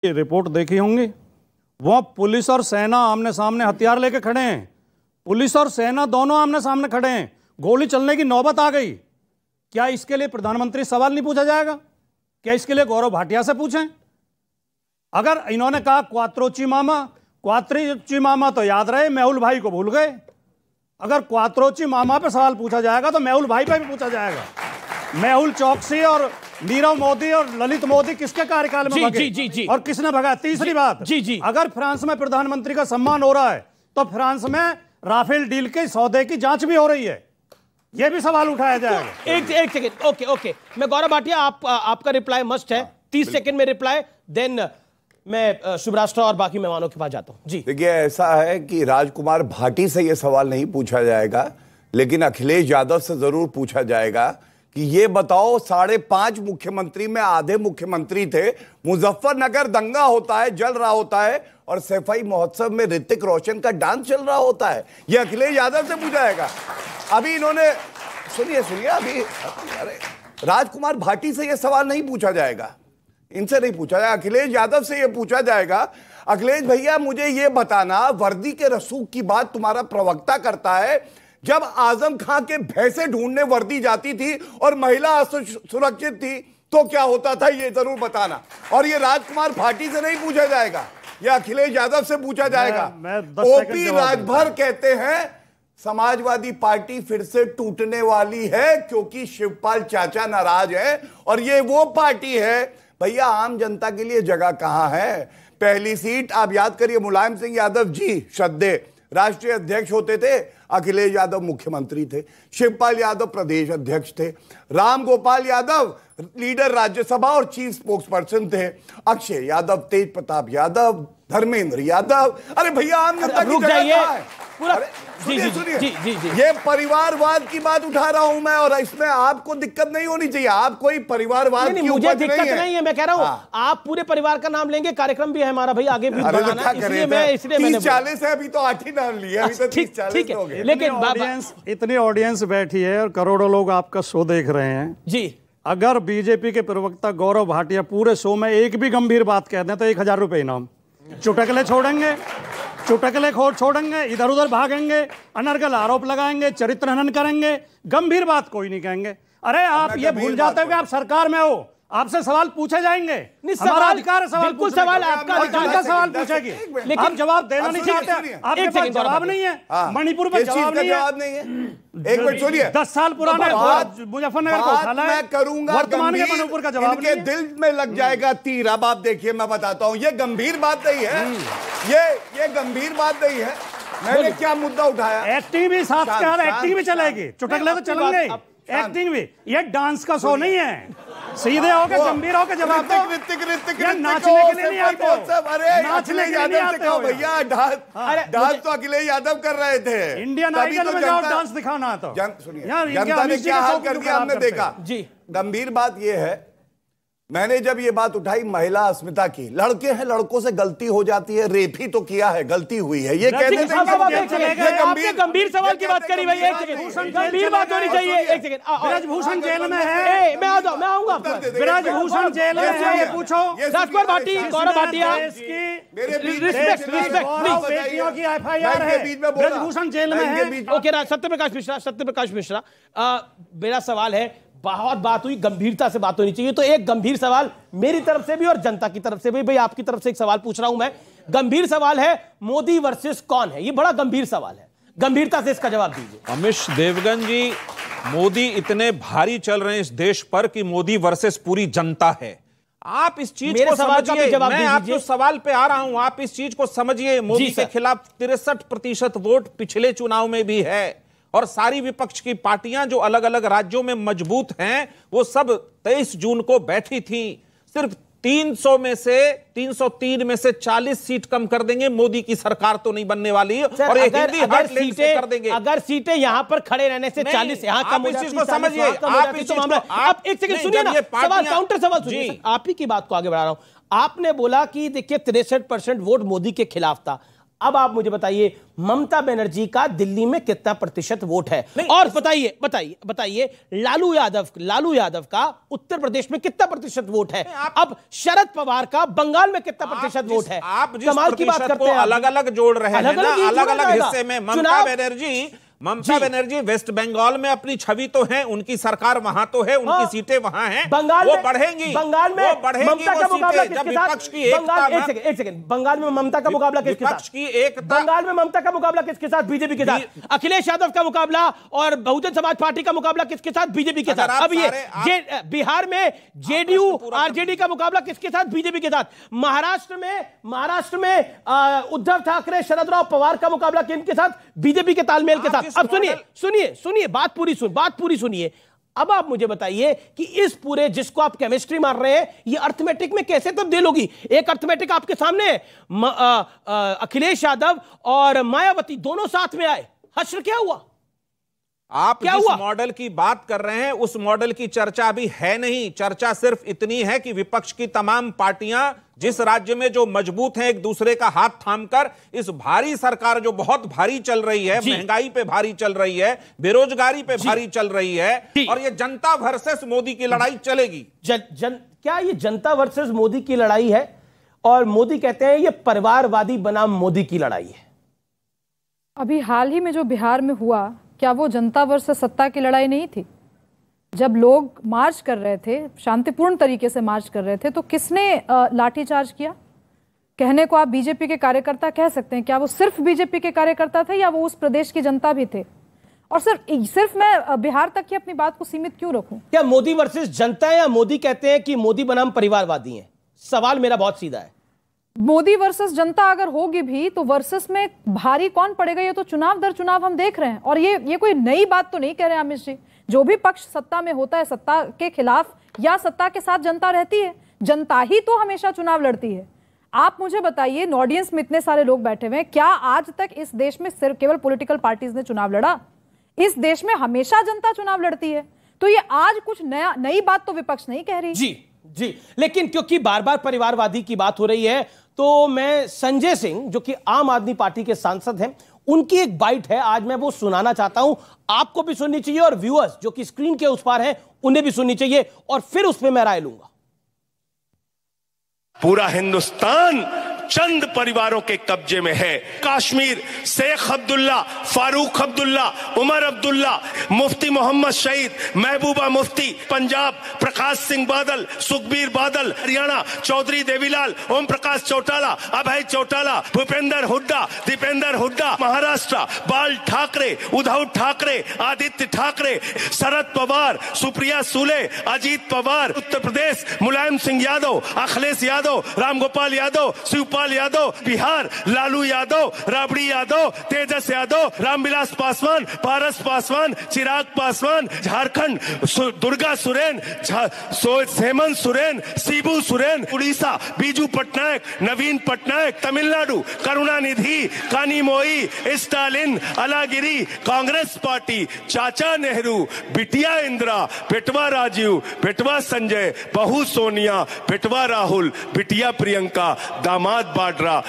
Report देखी होंगी, वहां पुलिस और सेना आमने सामने हथियार लेके खड़े हैं। पुलिस और सेना दोनों आमने सामने खड़े हैं, गोली चलने की नौबत आ गई। क्या इसके लिए प्रधानमंत्री सवाल नहीं पूछा जाएगा? क्या इसके लिए गौरव भाटिया से पूछें? अगर इन्होंने कहा क्वात्रोची मामा तो याद रहे, मेहुल भाई को भूल गए। अगर क्वात्रोची मामा पे सवाल पूछा जाएगा तो मेहुल भाई पे भी पूछा जाएगा। मेहुल चौकसी और नीरव मोदी और ललित मोदी किसके कार्यकाल में भगे और किसने भगा? तीसरी बात, अगर फ्रांस में प्रधानमंत्री का सम्मान हो रहा है तो फ्रांस में राफेल डील के सौदे की जांच भी हो रही है, यह भी सवाल उठाया जाएगा। एक सेकंड, ओके, मैं गौरव भाटिया, आपका रिप्लाई मस्ट है, 30 सेकंड में रिप्लाई, देन मैं शुभ राष्ट्र और बाकी मेहमानों के पास जाता हूं। जी देखिए, ऐसा है कि राजकुमार भाटी से यह सवाल नहीं पूछा जाएगा, लेकिन अखिलेश यादव से जरूर पूछा जाएगा कि ये बताओ, 5.5 मुख्यमंत्री में आधे मुख्यमंत्री थे, मुजफ्फरनगर दंगा होता है, जल रहा होता है, और सफाई महोत्सव में ऋतिक रोशन का डांस चल रहा होता है। ये अखिलेश यादव से पूछा जाएगा। अभी इन्होंने सुनिए अभी, अरे राजकुमार भाटी से यह सवाल नहीं पूछा जाएगा, इनसे नहीं पूछा जाएगा, अखिलेश यादव से यह पूछा जाएगा। अखिलेश भैया, मुझे यह बताना, वर्दी के रसूख की बात तुम्हारा प्रवक्ता करता है, जब आजम खां के भैंसे ढूंढने वर्दी जाती थी और महिला सुरक्षित थी तो क्या होता था, ये जरूर बताना। और ये राजकुमार भाटी से नहीं पूछा जाएगा, यह अखिलेश यादव से पूछा जाएगा। ओपी राजभर कहते हैं समाजवादी पार्टी फिर से टूटने वाली है क्योंकि शिवपाल चाचा नाराज है, और ये वो पार्टी है भैया, आम जनता के लिए जगह कहां है। पहली सीट आप याद करिए, मुलायम सिंह यादव जी श्रद्धे राष्ट्रीय अध्यक्ष होते थे, अखिलेश यादव मुख्यमंत्री थे, शिवपाल यादव प्रदेश अध्यक्ष थे, राम गोपाल यादव लीडर राज्यसभा और चीफ स्पोक्स पर्सन थे, अक्षय यादव, तेज प्रताप यादव, धर्मेंद्र यादव। अरे भैया, आम जनता की जगह कहां है? सुनिए, ये परिवारवाद की बात उठा रहा हूं मैं, और इसमें आपको दिक्कत नहीं होनी चाहिए। आप कोई परिवारवाद की मुझे दिक्कत नहीं है, मैं कह रहा हूं आप पूरे परिवार का नाम लेंगे, कार्यक्रम भी है हमारा भाई, आगे भी बढ़ाना है, इसलिए मैंने 30-40 है, अभी तो 8 ही नाम लिए, अभी तो 30-40 हो गए। लेकिन इतनी ऑडियंस बैठी है और करोड़ों लोग आपका शो देख रहे हैं जी। अगर बीजेपी के प्रवक्ता गौरव भाटिया पूरे शो में एक भी गंभीर बात कह दें तो 1000 रुपए इनाम। चुटकले छोड़ेंगे, इधर उधर भागेंगे, अनर्गल आरोप लगाएंगे, चरित्र हनन करेंगे, गंभीर बात कोई नहीं कहेंगे। अरे आप ये भूल जाते हो कि आप सरकार में हो, आपसे सवाल पूछे जाएंगे, हमारा अधिकार है सवाल पूछने का। सवाल आपका अधिकार, सवाल पूछेगी, लेकिन जवाब देना नहीं चाहते। आपके पास जवाब नहीं है, मणिपुर में जवाब नहीं है। एक मिनट सुनिए, 10 साल पुराने मुजफ्फरनगर को उठाना है, मैं करूंगा, वर्तमान के मणिपुर का जवाब नहीं है। दिल में लग जाएगा तीर। अब आप देखिए, मैं बताता हूं, ये गंभीर बात नहीं है, ये गंभीर बात नहीं है। मैंने क्या मुद्दा उठाया? एक्टिंग भी साथ के, एक्टिंग भी चलेगी, चुटकले तो चलेंगे, एक्टिंग भी। ये डांस का शो नहीं है, सीधे होके गंभीर होके जवाब दो। नाचने के लिए नहीं आते हो, नाचने के लिए नहीं आते हो भैया। डांस तो अखिलेश यादव कर रहे थे, इंडियन आइडल में जाओ डांस दिखाना तो। जनता ने क्या हाल कर दिया हमने देखा जी। गंभीर बात यह है, मैंने जब ये बात उठाई महिला अस्मिता की, लड़के हैं, लड़कों से गलती हो जाती है, रेप ही तो किया है, गलती हुई है, ये कहते हैं। गंभीर सवाल की बात करी भाई, एक सेकंड, गंभीर बात होनी चाहिए। एक सेकंड, ब्रजभूषण जेल में है, मैं आऊंगा। ब्रजभूषण जेल में है, ये पूछो। राजकुमार भाटी, गौरव भाटिया, रिस्पेक्ट, बेटियों की FIR है, ब्रजभूषण जेल में है। ओके, सत्यप्रकाश मिश्रा, मेरा सवाल है, बहुत बात हुई, गंभीरता से बात होनी चाहिए, तो एक गंभीर सवाल मेरी तरफ से भी और जनता की तरफ से भी, भाई आपकी तरफ से एक सवाल पूछ रहा हूं मैं। गंभीर सवाल है, मोदी वर्सेस कौन है? ये बड़ा गंभीर सवाल है, गंभीरता से इसका जवाब दीजिए। अमिश देवगन जी, मोदी इतने भारी चल रहे हैं इस देश पर कि मोदी वर्सेस पूरी जनता है। आप इस चीज को समझिए, मैं आपके सवाल पे आ रहा हूं, आप इस चीज को समझिए। मोदी के खिलाफ 63% वोट पिछले चुनाव में भी है, और सारी विपक्ष की पार्टियां जो अलग अलग राज्यों में मजबूत हैं, वो सब 23 जून को बैठी थी। सिर्फ 303 में से 40 सीट कम कर देंगे, मोदी की सरकार तो नहीं बनने वाली। और अगर सीटें कर देंगे, अगर सीटें यहां पर खड़े रहने से 40 यहां कम हो जाती, समझिए आप एक सेकंड सुनिए ना, सवाल काउंटर सवाल सुनिए, आप ही की बात को आगे बढ़ा रहा हूं। आपने बोला कि देखिए 63% वोट मोदी के खिलाफ था, अब आप मुझे बताइए ममता बनर्जी का दिल्ली में कितना प्रतिशत वोट है, और बताइए लालू यादव का उत्तर प्रदेश में कितना प्रतिशत वोट है, अब शरद पवार का बंगाल में कितना प्रतिशत वोट है। आप जिस कमाल की बात करते हैं, अलग अलग जोड़ रहे हैं ना, अलग अलग हिस्से में। ममता बनर्जी वेस्ट बंगाल में अपनी छवि तो है, उनकी सरकार वहां तो है, उनकी सीटें वहां हैं, बंगाल वो बढ़ेंगी, बंगाल में ममता का मुकाबला किसके साथ? विपक्ष की एकता, एक सेकंड, बंगाल में ममता का मुकाबला किसके साथ? विपक्ष की एकता, बंगाल में ममता का मुकाबला किसके साथ? बीजेपी के साथ। अखिलेश यादव का मुकाबला और बहुजन समाज पार्टी का मुकाबला किसके साथ? बीजेपी के साथ। अब ये बिहार में जेडीयू आरजेडी का मुकाबला किसके साथ? बीजेपी के साथ। महाराष्ट्र में उद्धव ठाकरे शरद राव पवार का मुकाबला किनके साथ? बीजेपी के तालमेल के साथ। अब सुनिए, बात पूरी सुनिए। अब आप मुझे बताइए कि इस पूरे जिसको आप केमिस्ट्री मार रहे हैं, ये अर्थमेटिक में कैसे तब्दील होगी? एक अर्थमेटिक आपके सामने है, अखिलेश यादव और मायावती दोनों साथ में आए, हश्र क्या हुआ? आप जिस मॉडल की बात कर रहे हैं उस मॉडल की चर्चा भी है नहीं। चर्चा सिर्फ इतनी है कि विपक्ष की तमाम पार्टियां जिस राज्य में जो मजबूत हैं, एक दूसरे का हाथ थामकर इस भारी सरकार जो बहुत भारी चल रही है, महंगाई पे भारी चल रही है, बेरोजगारी पे भारी चल रही है, और ये जनता वर्सेस मोदी की लड़ाई चलेगी। क्या ये जनता वर्सेस मोदी की लड़ाई है? और मोदी कहते हैं ये परिवारवादी बनाम मोदी की लड़ाई है। अभी हाल ही में जो बिहार में हुआ, क्या वो जनता वर्सेस सत्ता की लड़ाई नहीं थी? जब लोग मार्च कर रहे थे, शांतिपूर्ण तरीके से मार्च कर रहे थे, तो किसने लाठीचार्ज किया? कहने को आप बीजेपी के कार्यकर्ता कह सकते हैं, क्या वो सिर्फ बीजेपी के कार्यकर्ता थे या वो उस प्रदेश की जनता भी थे? और सिर्फ मैं बिहार तक की अपनी बात को सीमित क्यों रखूं? क्या मोदी वर्सेस जनता है, या मोदी कहते हैं कि मोदी बनाम परिवारवादी हैं? सवाल मेरा बहुत सीधा है। मोदी वर्सेस जनता अगर होगी भी तो वर्सेस में भारी कौन पड़ेगा, ये तो चुनाव दर चुनाव हम देख रहे हैं। और ये कोई नई बात तो नहीं कह रहे अमित जी। जो भी पक्ष सत्ता में होता है, सत्ता के खिलाफ या सत्ता के साथ जनता रहती है। जनता ही तो हमेशा चुनाव लड़ती है। आप मुझे बताइए, ऑडियंस में इतने सारे लोग बैठे हुए हैं, क्या आज तक इस देश में सिर्फ केवल पॉलिटिकल पार्टीज ने चुनाव लड़ा? इस देश में हमेशा जनता चुनाव लड़ती है। तो ये आज कुछ नई बात तो विपक्ष नहीं कह रही। जी, लेकिन क्योंकि बार बार परिवारवादी की बात हो रही है, तो मैं संजय सिंह जो कि आम आदमी पार्टी के सांसद हैं, उनकी एक बाइट है, आज मैं वो सुनाना चाहता हूं। आपको भी सुननी चाहिए और व्यूअर्स जो कि स्क्रीन के उस पार हैं उन्हें भी सुननी चाहिए, और फिर उस पर मैं राय लूंगा। पूरा हिंदुस्तान चंद परिवारों के कब्जे में है। कश्मीर शेख अब्दुल्ला, फारूक अब्दुल्ला, उमर अब्दुल्ला, मुफ्ती मोहम्मद शहीद, महबूबा मुफ्ती, पंजाब प्रकाश सिंह बादल, सुखबीर बादल, हरियाणा चौधरी देवीलाल, ओम प्रकाश चौटाला, अभय चौटाला, भूपेंद्र हुड्डा, दीपेंद्र हुड्डा, महाराष्ट्र बाल ठाकरे, उद्धव ठाकरे, आदित्य ठाकरे, शरद पवार, सुप्रिया सुले, अजीत पवार, उत्तर प्रदेश मुलायम सिंह यादव, अखिलेश यादव, रामगोपाल यादव, शिवपाल यादव, बिहार लालू यादव, राबड़ी यादव, तेजस यादव, रामविलास पासवान, पारस पासवान, चिराग पासवान, झारखंड दुर्गा सुरेन, हेमंत सोरेन, शिबू सोरेन, उड़ीसा बीजू पटनायक, नवीन पटनायक, तमिलनाडु करुणानिधि, कानीमोई, स्टालिन, अलागिरी, कांग्रेस पार्टी चाचा नेहरू, बिटिया इंदिरा, बेटवा राजीव, बेटवा संजय, बहू सोनिया, बेटवा राहुल, बिटिया प्रियंका, दामाद बाड्रा।